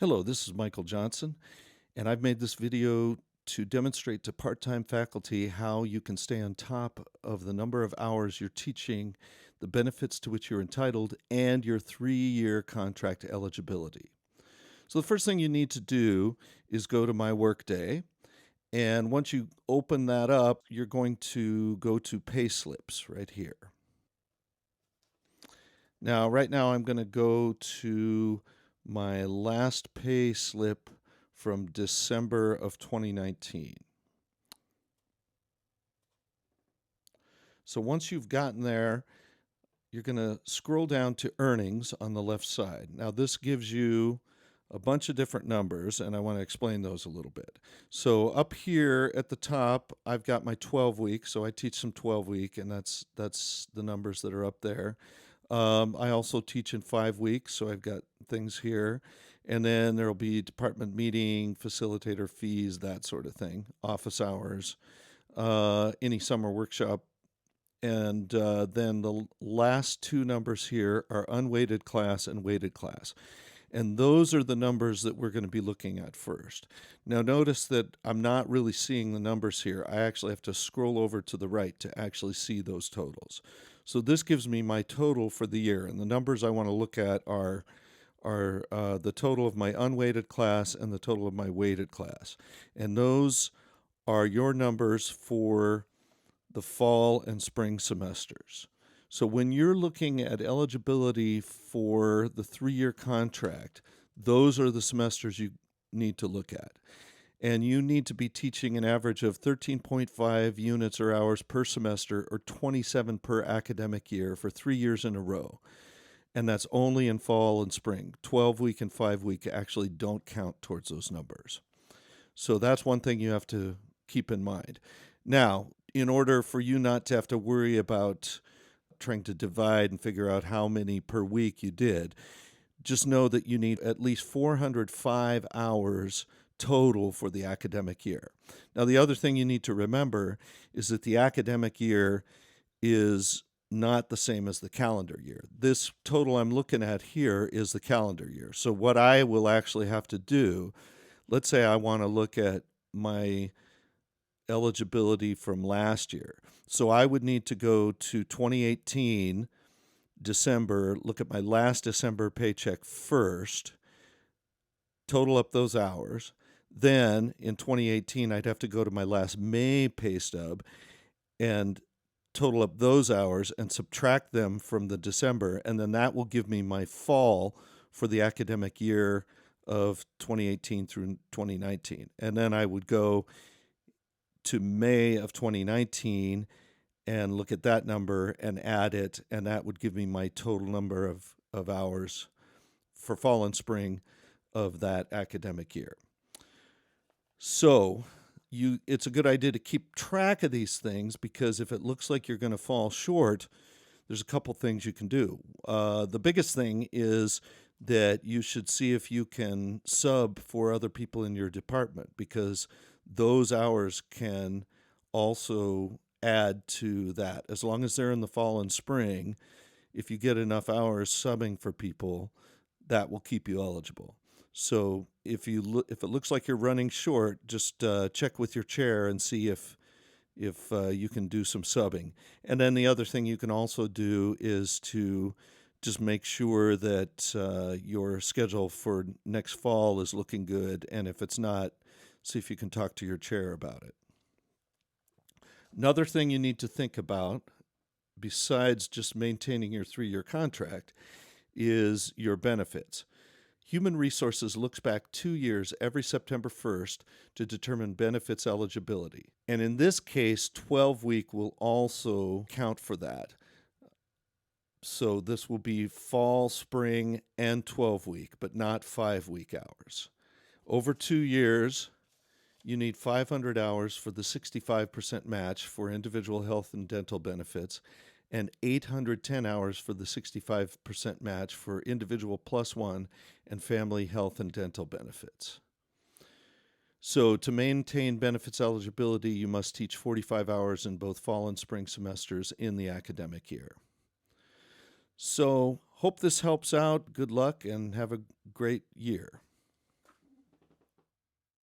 Hello, this is Michael Johnson, and I've made this video to demonstrate to part-time faculty how you can stay on top of the number of hours you're teaching, the benefits to which you're entitled, and your 3-year contract eligibility. So the first thing you need to do is go to my Workday, and once you open that up, you're going to go to Payslips right here. Now, right now I'm going to go to my last pay slip from December of 2019. So once you've gotten there, you're going to scroll down to earnings on the left side. Now this gives you a bunch of different numbers, and I want to explain those a little bit. So up here at the top, I've got my 12 week, so I teach some 12 week, and that's the numbers that are up there. I also teach in 5 weeks, so I've got things here. And then there'll be department meeting, facilitator fees, that sort of thing, office hours, any summer workshop. And then the last two numbers here are unweighted class and weighted class. And those are the numbers that we're going to be looking at first. Now notice that I'm not really seeing the numbers here. I actually have to scroll over to the right to actually see those totals. So this gives me my total for the year, and the numbers I want to look at are the total of my unweighted class and the total of my weighted class. And those are your numbers for the fall and spring semesters. So when you're looking at eligibility for the 3-year contract, those are the semesters you need to look at. And you need to be teaching an average of 13.5 units or hours per semester, or 27 per academic year for 3 years in a row. And that's only in fall and spring. 12-week and 5-week actually don't count towards those numbers. So that's one thing you have to keep in mind. Now, in order for you not to have to worry about trying to divide and figure out how many per week you did, just know that you need at least 405 hours total for the academic year. Now, the other thing you need to remember is that the academic year is not the same as the calendar year. This total I'm looking at here is the calendar year. So what I will actually have to do, let's say I want to look at my eligibility from last year. So I would need to go to 2018 December, look at my last December paycheck first, total up those hours. Then in 2018, I'd have to go to my last May pay stub and total up those hours and subtract them from the December, and then that will give me my fall for the academic year of 2018 through 2019. And then I would go to May of 2019 and look at that number and add it, and that would give me my total number of hours for fall and spring of that academic year. So it's a good idea to keep track of these things, because if it looks like you're going to fall short, there's a couple things you can do. The biggest thing is that you should see if you can sub for other people in your department, because those hours can also add to that. As long as they're in the fall and spring, if you get enough hours subbing for people, that will keep you eligible. So if it looks like you're running short, just check with your chair and see if you can do some subbing. And then the other thing you can also do is to just make sure that your schedule for next fall is looking good, and if it's not, see if you can talk to your chair about it. Another thing you need to think about, besides just maintaining your 3-year contract, is your benefits. Human Resources looks back 2 years every September 1st to determine benefits eligibility. And in this case, 12-week will also count for that. So this will be fall, spring, and 12-week, but not 5-week hours. Over 2 years, you need 500 hours for the 65% match for individual health and dental benefits, and 810 hours for the 65% match for individual +1 and family health and dental benefits. So to maintain benefits eligibility, you must teach 45 hours in both fall and spring semesters in the academic year. So hope this helps out. Good luck and have a great year.